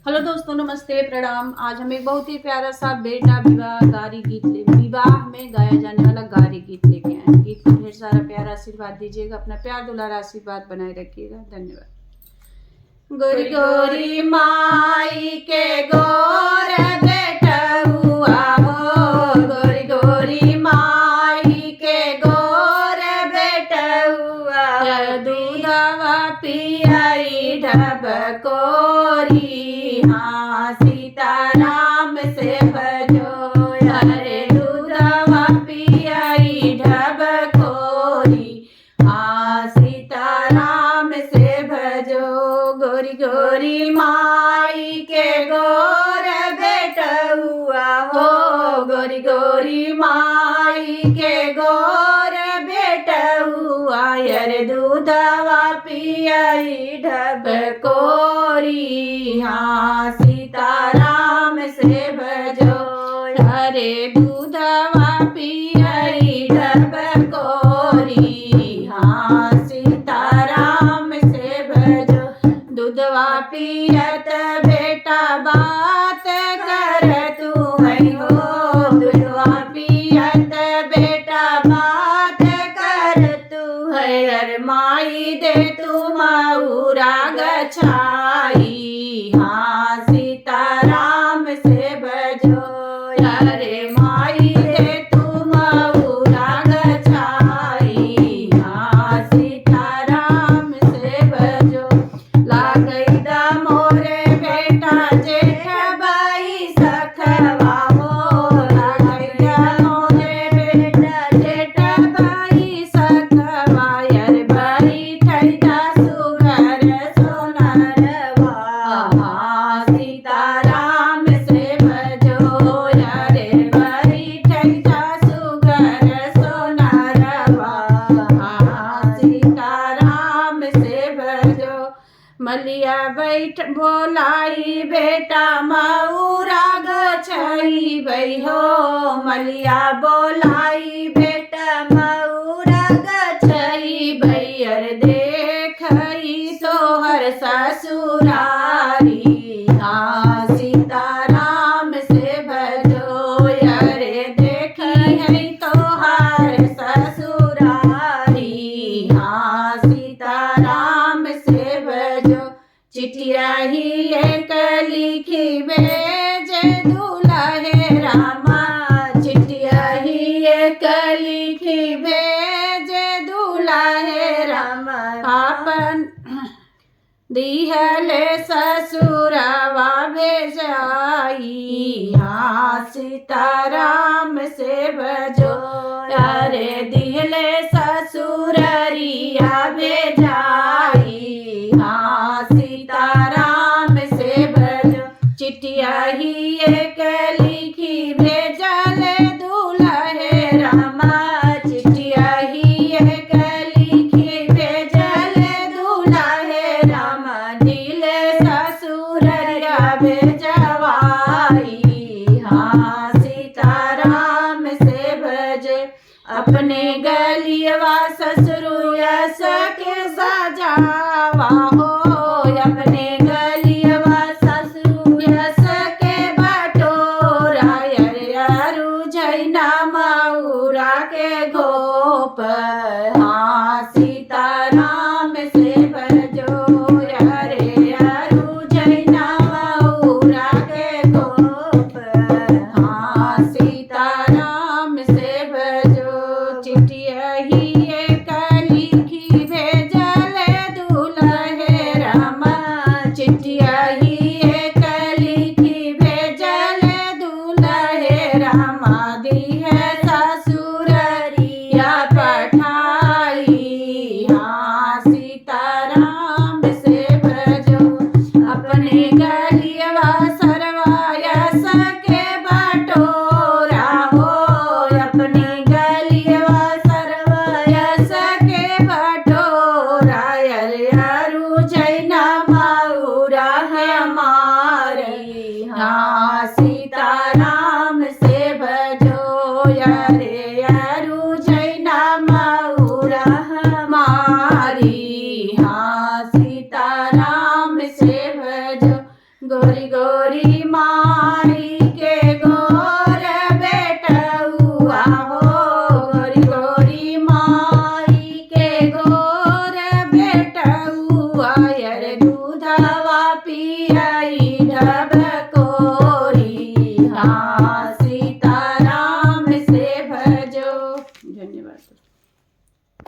Hello दोस्तों, नमस्ते, प्रणाम। आज हम एक बहुत ही प्यारा सा बेटा विवाह विवाह में गाया जाने वाला गारी गीत लेके आए हैं। गीत को ढेर सारा प्यारा आशीर्वाद दीजिएगा, अपना प्यार दुलारा आशीर्वाद बनाए रखिएगा। धन्यवाद। गोरी गोरी माई के गोर बेटउआ हो, गोरी गोरी माई के गोर बेटउआ, दूधवा पियाई ढबकोरी, हाँ सीताराम से भजो, अरे दूधवा पियाई ढबकोरी, हाँ सीताराम से भजो। गोरी गोरी माई के गोर बेटउआ हो, गोरी गोरी माई के गोर बेटउआ, अरे दूधवा पियाई ढबकोरी, हाँ सीताराम से भजो, अरे दूधवा पियाई ढबकोरी, हाँ सीताराम से भजो। दूधवा पियत बेटा बात कर तू है हो, दूधवा पियत बेटा बात कर तू है, अरे माई दे तू मऊरा गछाई, हाँ सीताराम से भजो, अरे माई दे तू मऊरा गछाई, हाँ सीताराम से भजो। लागई दा मोरे बेटा जेठ बाई सखवा हो, लागई दा मोरे बेटा जेठ बाई सखवा, अरे बाई ठैदा सुगर सोनारवा, हाँ सीताराम से भजो, अरे बाई ठैदा सुगर सोनारवा, हाँ सीताराम से भजो। मलिया बैठ बोलाई बेटा मऊरा गछई बई हो, मलिया बोलाई बेटा मऊरा गछई बई, अरे देखई सोहर ससुरारी, हाँ सीताराम से भजो, अरे देखई है तोहार ससुरारी, हाँ सीताराम से भजो। चिठिया ही एक लिखी भेजे दुल्हे रामा, चिठिया ही एक लिखी भेजे दुल्हे रामा, आपन दिहले ससुरवा भेजाई, हाँ सीताराम से भजो, अरे दिहले ससुररिया भेजाई, हाँ सीताराम से भजो। चिठिया ही एक लिखी भेजले दुल्हे रामा, चिठिया ही एक लिखी भेजले दुल्हे रामा, दिले ससुररिया भेजवाई, हाँ सीताराम से भजे। अपने गलियवा ससुरुया सके सजावा हो, अपने गलियवा ससुरुया सके बटोरा, अरे अरु जैना मऊरा के गोप, हाँ सीताराम से भजो, अरे अरु जैना मऊरा के गोप, हाँ सीताराम से भजो। चिठिया ही एक लिखी भेजले दुल्हे रामा, चिठिया ही एक लिखी भेजले दुल्हे रामा, दिहे ससुररिया पठाई, हाँ सीताराम से भजो। अपने गलियवा सरवाया सके बटोरा हो, अपने गलियवा सरवाया सके बटोरा, अरे अरु जैना मऊरा हमारी, हाँ सीताराम से भजो, अरे अरु जैना मऊरा हमारी, हाँ सीताराम से भजो। गोरी गोरी माई के गोर बेटउआ हो गोरी गोरी माई के गोर बेटउआ यार दूधवा पियाई ढबकोरी हाँ